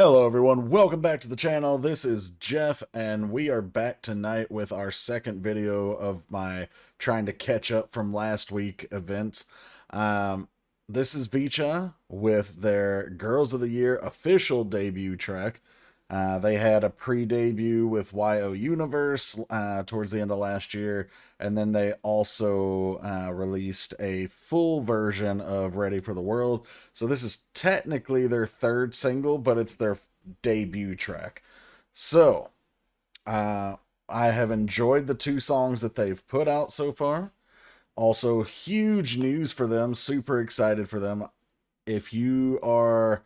Hello everyone, welcome back to the channel. This is Jeff and we are back tonight with our second video of my trying to catch up from last week events. This is Vcha with their Girls of the Year official debut track. They had a pre-debut with YO Universe towards the end of last year, and then they also released a full version of Ready for the World. So this is technically their third single, but it's their debut track. So I have enjoyed the two songs that they've put out so far. Also, huge news for them, super excited for them. If you are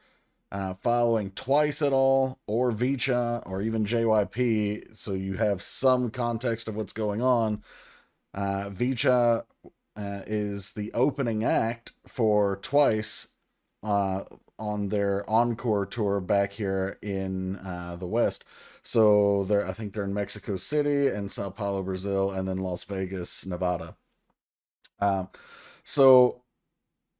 following Twice at all, or Vcha, or even JYP, so you have some context of what's going on, Vcha is the opening act for Twice on their encore tour back here in the West. So I think they're in Mexico City and Sao Paulo, Brazil, and then Las Vegas, Nevada. So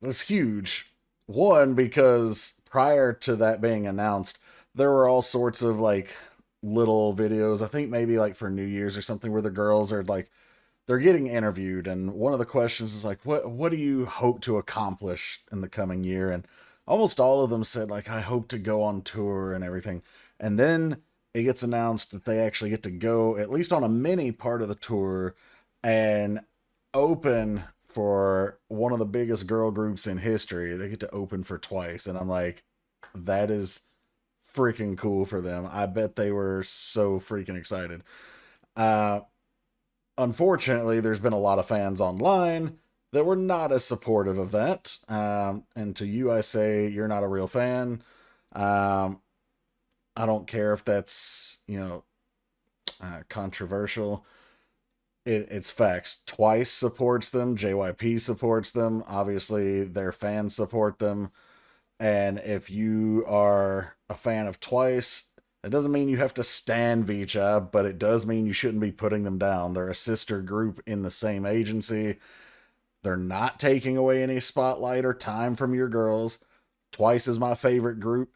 that's huge. One, because prior to that being announced, there were all sorts of like little videos, I think maybe like for New Year's or something, where the girls are like, they're getting interviewed, and one of the questions is like, what do you hope to accomplish in the coming year? And almost all of them said like, I hope to go on tour and everything. And then it gets announced that they actually get to go at least on a mini part of the tour and open for one of the biggest girl groups in history. They get to open for Twice, and I'm like, that is freaking cool for them. I bet they were so freaking excited. Unfortunately, there's been a lot of fans online that were not as supportive of that. And to you, I say, you're not a real fan. I don't care if that's, controversial. It's facts. Twice supports them. JYP supports them. Obviously, their fans support them. And if you are a fan of Twice, it doesn't mean you have to stan Vcha, but it does mean you shouldn't be putting them down. They're a sister group in the same agency. They're not taking away any spotlight or time from your girls. Twice is my favorite group.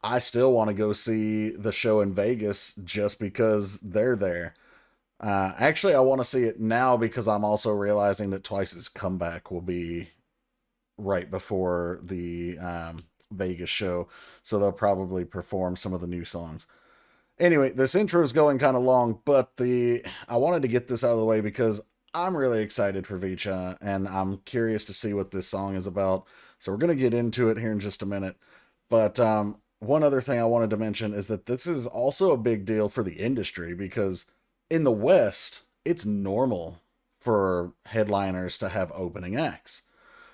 I still want to go see the show in Vegas just because they're there. Actually, I want to see it now because I'm also realizing that Twice's comeback will be right before the Vegas show, so they'll probably perform some of the new songs. Anyway, this intro is going kind of long, but I wanted to get this out of the way because I'm really excited for Vcha, and I'm curious to see what this song is about. So we're going to get into it here in just a minute. But one other thing I wanted to mention is that this is also a big deal for the industry, because in the West, it's normal for headliners to have opening acts.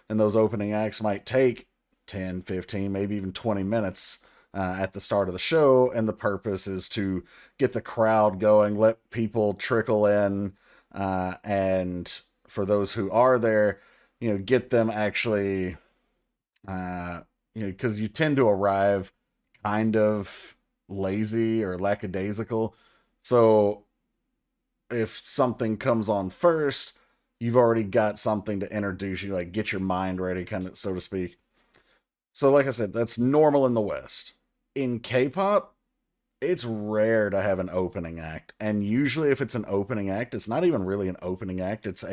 And those opening acts might take 10, 15, maybe even 20 minutes at the start of the show. And the purpose is to get the crowd going, let people trickle in, and for those who are there, get them actually, because you tend to arrive kind of lazy or lackadaisical. So if something comes on first, you've already got something to introduce you, like get your mind ready, kind of, so to speak. So like I said, that's normal in the West. In K-pop, it's rare to have an opening act. And usually if it's an opening act, it's not even really an opening act. It's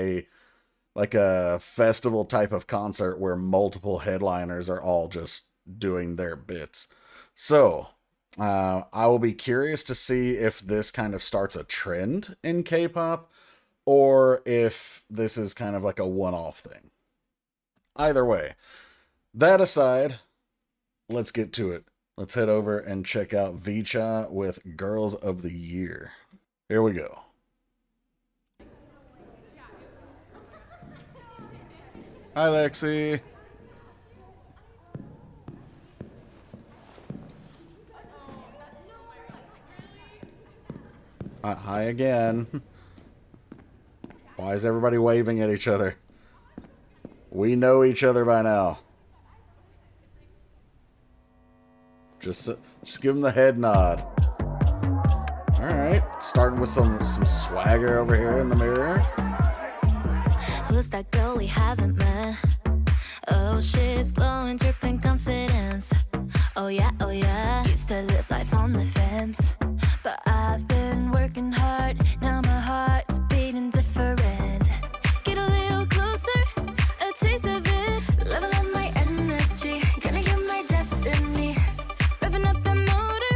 like a festival type of concert where multiple headliners are all just doing their bits. So I will be curious to see if this kind of starts a trend in K-pop, or if this is kind of like a one-off thing. Either way, that aside, let's get to it. Let's head over and check out Vcha with Girls of the Year. Here we go. Hi, Lexi. Hi again. Why is everybody waving at each other? We know each other by now. Just give them the head nod. All right, starting with some swagger over here in the mirror. Who's that girl we haven't met? Oh, she's glowing, dripping confidence. Oh yeah, oh yeah. Used to live life on the fence, but I've been working hard. Now my heart's beating different. Get a little closer, a taste of it. Level up my energy, gonna get my destiny. Revving up the motor,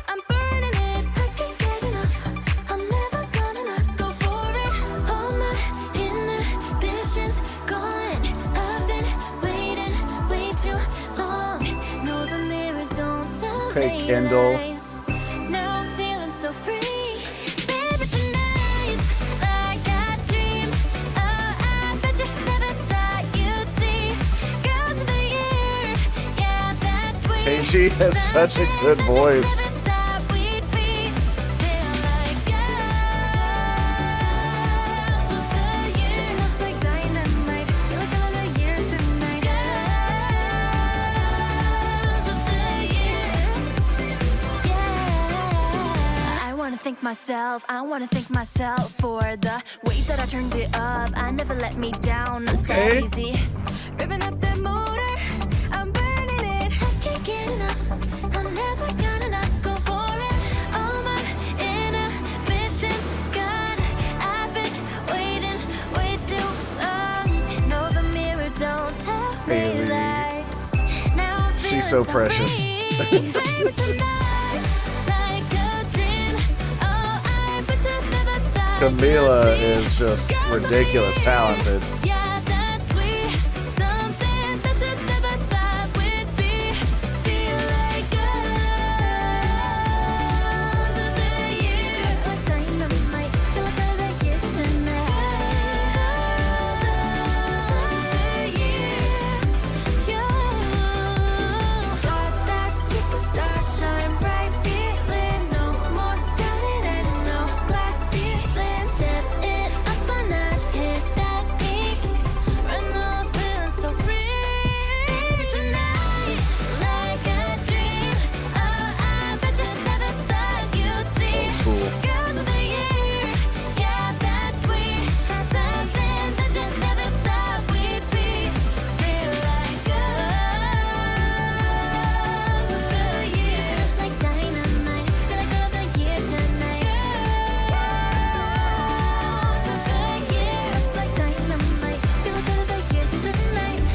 I'm burning it. I can't get enough, I'm never gonna not go for it. All my inhibitions gone. I've been waiting way too long. No, the mirror don't tell Okay, me Kendall. lies. Now I'm feeling so free. Baby, tonight, like I dream. Oh, I bet you never thought you'd see. Girls of the year, yeah, that's we. Hey, she has such a good voice. I wanna thank myself for the way that I turned it up. I never let me down, not that Okay. easy. Revving up the motor, I'm burning it. I can't get enough, I'm never gonna not go for it. All my inhibitions gone. I've been waiting way too long. No, the mirror don't tell me Haley. lies. Now I'm She's feeling so precious. free. Baby, tonight, like a dream. Oh, I bet you never thought Camila you'd see. is just ridiculous talented. Yeah, that's sweet. Something that you never thought would be. Feel like girls of the year. Like dynamite. Feel like girl of the year tonight. Girls of the year. You got that superstar shine bright feeling. No more doubting and no glass ceiling. Step it up a notch, hit that peak. Run on, feeling so free. Baby, tonight, like a dream. Oh, I bet you never thought you'd see. That was cool. Girls of the year, yeah, that's we. Something that you never thought we'd be. Feel like girls of the year. Like dynamite, feel like girl of the year tonight. Girls of the year. Like dynamite, feel like girl of the year tonight.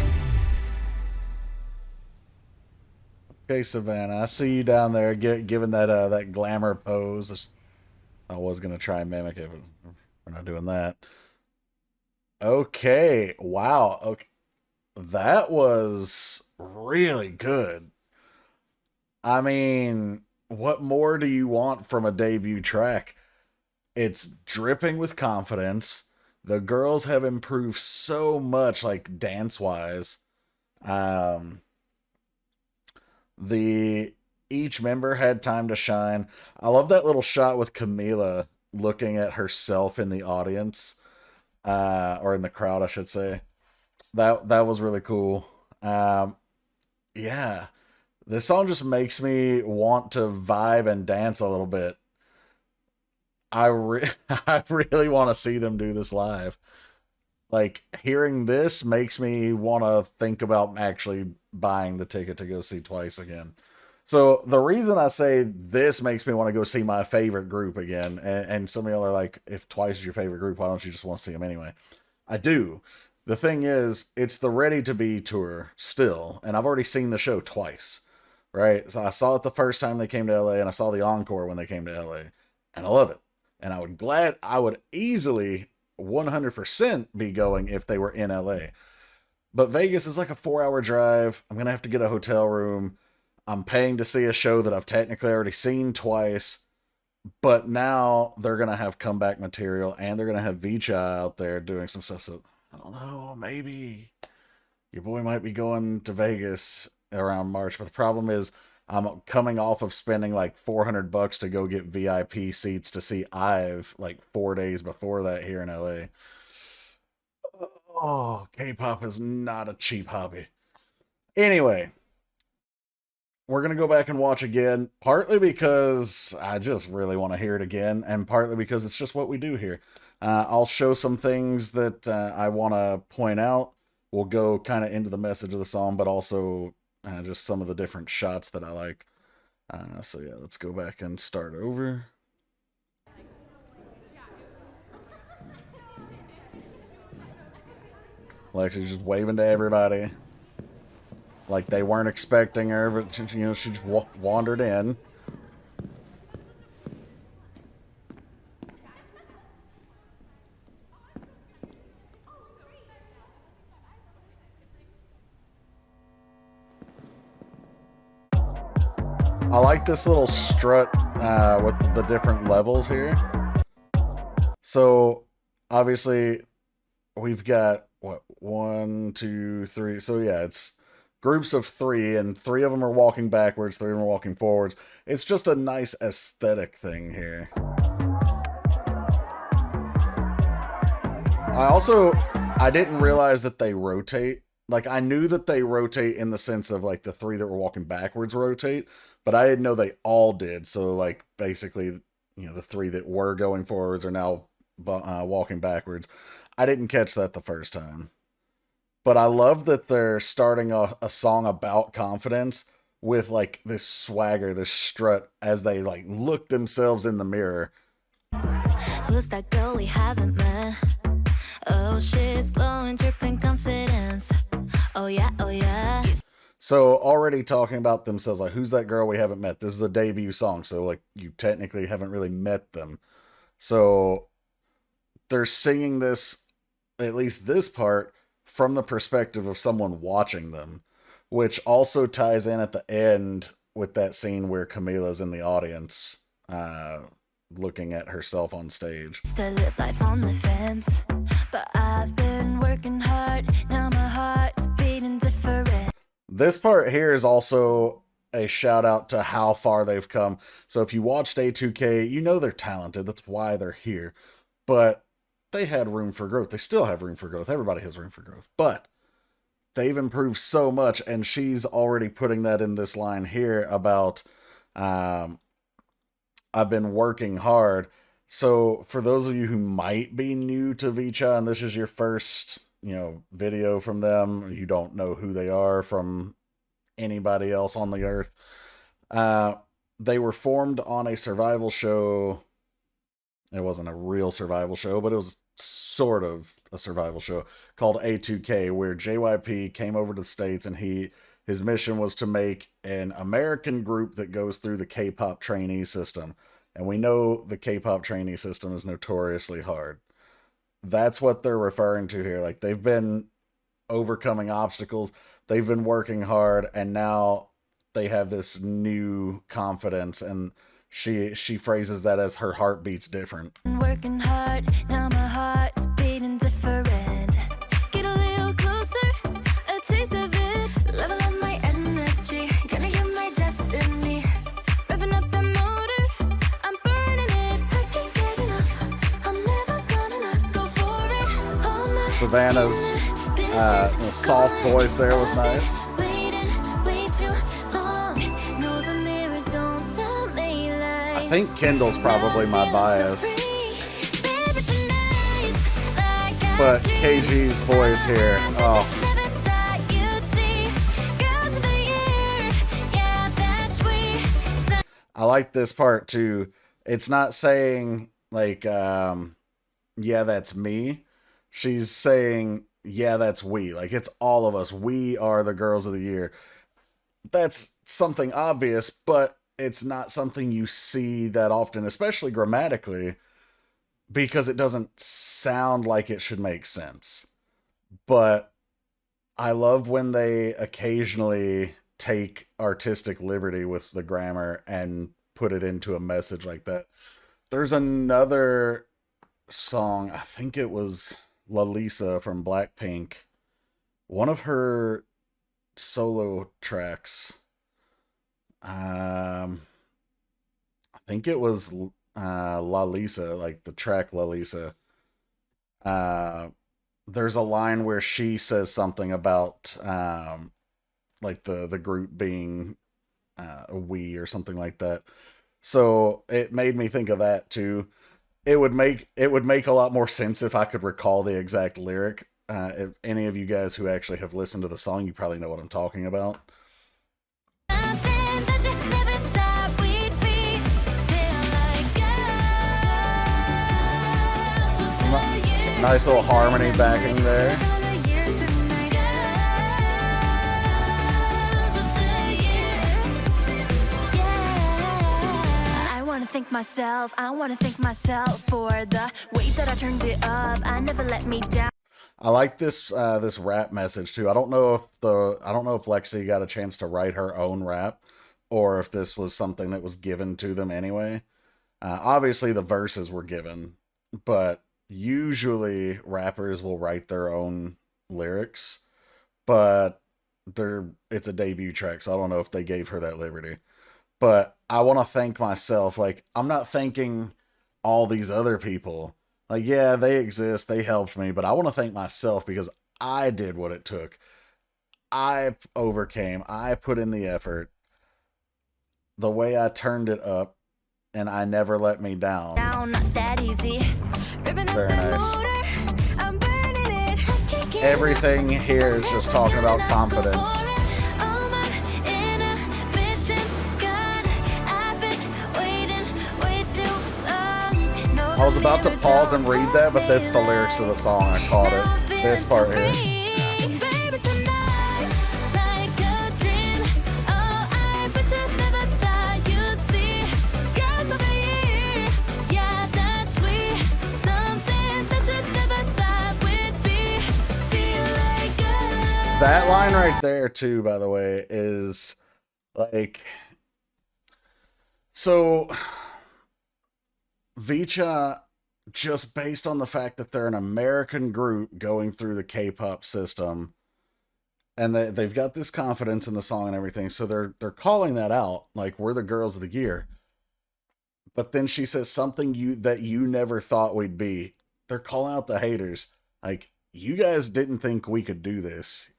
Okay, Savannah, I see you down there giving that glamour pose. I was gonna try and mimic it, but we're not doing that. Okay, wow. Okay, that was really good. I mean, what more do you want from a debut track? It's dripping with confidence. The girls have improved so much, like dance wise. Um, the each member had time to shine. I love that little shot with Camila looking at herself in the audience, or in the crowd, I should say. That was really cool. Yeah, this song just makes me want to vibe and dance a little bit. I really want to see them do this live. Like hearing this makes me want to think about actually buying the ticket to go see Twice again. So the reason I say this makes me want to go see my favorite group again, and some of y'all are like, if Twice is your favorite group, why don't you just want to see them anyway? I do. The thing is, it's the Ready to Be tour still, and I've already seen the show twice, right? So I saw it the first time they came to LA, and I saw the encore when they came to LA, and I love it. And I would easily 100% be going if they were in LA. But Vegas is like a 4-hour drive. I'm going to have to get a hotel room. I'm paying to see a show that I've technically already seen twice. But now they're going to have comeback material and they're going to have Vcha out there doing some stuff. So I don't know, maybe your boy might be going to Vegas around March. But the problem is I'm coming off of spending like $400 to go get VIP seats to see Ive like 4 days before that here in LA. Oh, K-pop is not a cheap hobby. Anyway, we're going to go back and watch again, partly because I just really want to hear it again, and partly because it's just what we do here. I'll show some things that I want to point out. We'll go kind of into the message of the song, but also just some of the different shots that I like. So yeah, let's go back and start over. Lexi's just waving to everybody. Like they weren't expecting her, but she just wandered in. I like this little strut with the different levels here. So obviously we've got what, 1, 2, 3. So yeah, it's groups of 3, and 3 of them are walking backwards, 3 of them are walking forwards. It's just a nice aesthetic thing here. I didn't realize that they rotate. Like, I knew that they rotate in the sense of, like, the 3 that were walking backwards rotate, but I didn't know they all did. So, like, basically, the 3 that were going forwards are now walking backwards. I didn't catch that the first time. But I love that they're starting a song about confidence with, like, this swagger, this strut, as they, like, look themselves in the mirror. Who's that girl we haven't met? Oh, she's glowing, dripping confidence. Oh yeah, oh yeah. So already talking about themselves, like, who's that girl we haven't met? This is a debut song, so, like, you technically haven't really met them. So they're singing this, at least this part, from the perspective of someone watching them, which also ties in at the end with that scene where Camila's in the audience, looking at herself on stage. To live life on the fence, but I've been working hard. Now my heart's beating different. This part here is also a shout out to how far they've come. So if you watched A2K, you know they're talented. That's why they're here. But they had room for growth. They still have room for growth. Everybody has room for growth. But they've improved so much, and she's already putting that in this line here about I've been working hard. So for those of you who might be new to Vcha and this is your first, video from them, you don't know who they are from anybody else on the earth. They were formed on a survival show. It wasn't a real survival show, but it was sort of a survival show called A2K, where JYP came over to the States, and his mission was to make an American group that goes through the K-pop trainee system. And we know the K-pop trainee system is notoriously hard. That's what they're referring to here. Like, they've been overcoming obstacles, they've been working hard, and now they have this new confidence, and she phrases that as her heart beats different. Working hard, now my heart's beating different. Get a little closer, a taste of it. Level up my energy, gonna get my destiny. Revving up the motor, I'm burning it. I can't get enough, I'm never gonna not go for it. All my Savannah's soft voice there was nice. I think Kendall's probably my bias, but KG's voice here, oh. I like this part too. It's not saying like, yeah, that's me. She's saying, yeah, that's we. Like, it's all of us. We are the girls of the year. That's something obvious, but it's not something you see that often, especially grammatically, because it doesn't sound like it should make sense. But I love when they occasionally take artistic liberty with the grammar and put it into a message like that. There's another song, I think it was Lalisa from Blackpink, one of her solo tracks. I think it was Lalisa, like the track Lalisa. There's a line where she says something about like the group being a we or something like that. So it made me think of that too. It would make a lot more sense if I could recall the exact lyric. If any of you guys who actually have listened to the song, you probably know what I'm talking about. Nice little harmony backing there. I wanna thank myself for the way that I turned it up. I never let me down. I like this rap message too. I don't know if Lexi got a chance to write her own rap, or if this was something that was given to them anyway. Obviously, the verses were given, but usually rappers will write their own lyrics. But it's a debut track, so I don't know if they gave her that liberty. But I want to thank myself. Like, I'm not thanking all these other people. Like, yeah, they exist, they helped me, but I want to thank myself because I did what it took. I overcame, I put in the effort, the way I turned it up, and I never let me down. Not that easy. Very nice. Everything here is just talking about confidence. I was about to pause and read that, but that's the lyrics of the song. I caught it. This part here. That line right there, too, by the way, is like... So... Vcha, just based on the fact that they're an American group going through the K-pop system, and they've got this confidence in the song and everything, so they're calling that out, like, we're the girls of the year. But then she says something that you never thought we'd be. They're calling out the haters. Like, you guys didn't think we could do this.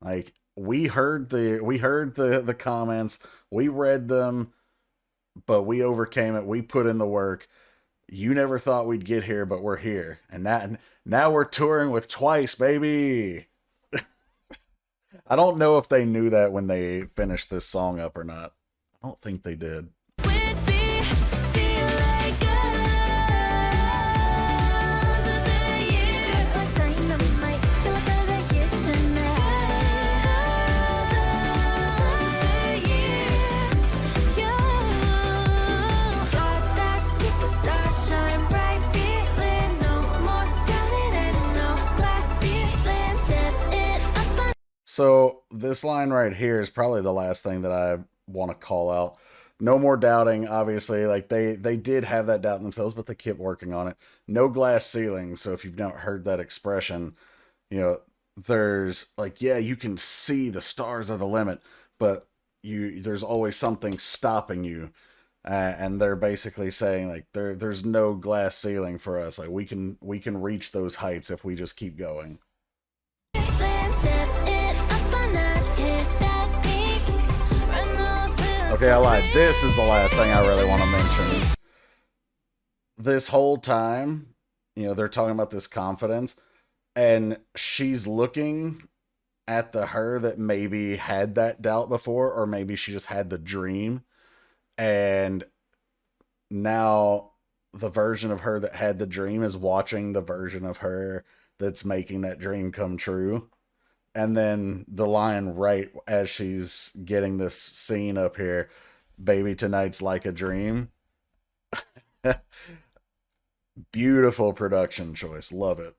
Like, we heard the comments, we read them, but we overcame it. We put in the work. You never thought we'd get here, but we're here. And now we're touring with Twice, baby. I don't know if they knew that when they finished this song up or not. I don't think they did. So this line right here is probably the last thing that I want to call out. No more doubting, obviously. Like they did have that doubt in themselves, but they kept working on it. No glass ceiling. So if you've not heard that expression, you know, there's like, yeah, you can see the stars are the limit, but there's always something stopping you. And they're basically saying like there's no glass ceiling for us. Like we can reach those heights if we just keep going. Okay, I lied. This is the last thing I really want to mention. This whole time, you know, they're talking about this confidence, and she's looking at the her that maybe had that doubt before, or maybe she just had the dream, and now the version of her that had the dream is watching the version of her that's making that dream come true. And then the line right as she's getting this scene up here, baby, tonight's like a dream. Beautiful production choice. Love it.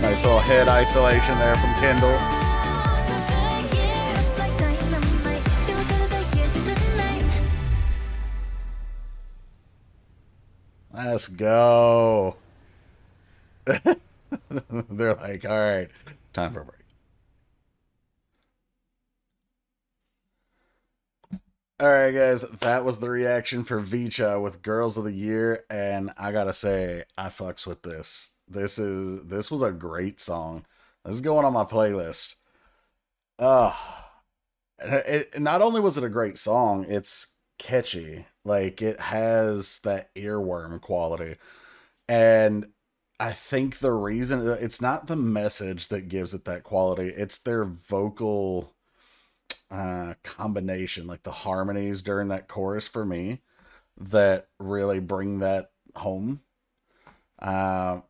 Nice little head isolation there from Kendall. Let's go. They're like, all right, time for a break. All right, guys, that was the reaction for Vcha with Girls of the Year, and I gotta say, I fucks with this. This was a great song. This is going on my playlist. Not only was it a great song, it's catchy. Like it has that earworm quality. And I think the reason it's not the message that gives it that quality, it's their vocal combination, like the harmonies during that chorus for me that really bring that home. Uh,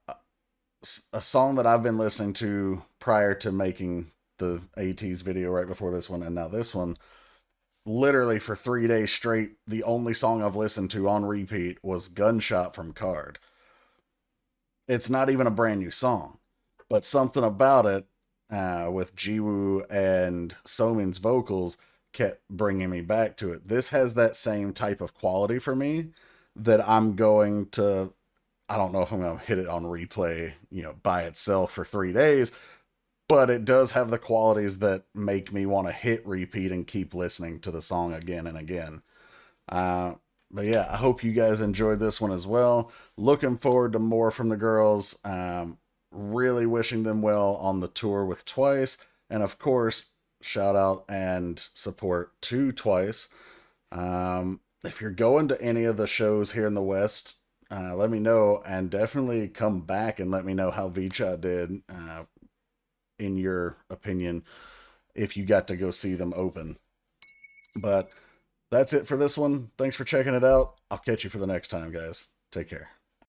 a song that I've been listening to prior to making the AT's video right before this one and now this one, literally for 3 days straight, the only song I've listened to on repeat was Gunshot from Card. It's not even a brand new song, but something about it with Jiwoo and Somin's vocals kept bringing me back to it. This has that same type of quality for me that I'm going to. I don't know if I'm going to hit it on replay, by itself for 3 days, but it does have the qualities that make me want to hit repeat and keep listening to the song again and again. Uh, but yeah, I hope you guys enjoyed this one as well. Looking forward to more from the girls. Really wishing them well on the tour with Twice. And of course, shout out and support to Twice. If you're going to any of the shows here in the West, let me know, and definitely come back and let me know how Vcha did, in your opinion, if you got to go see them open. But that's it for this one. Thanks for checking it out. I'll catch you for the next time, guys. Take care.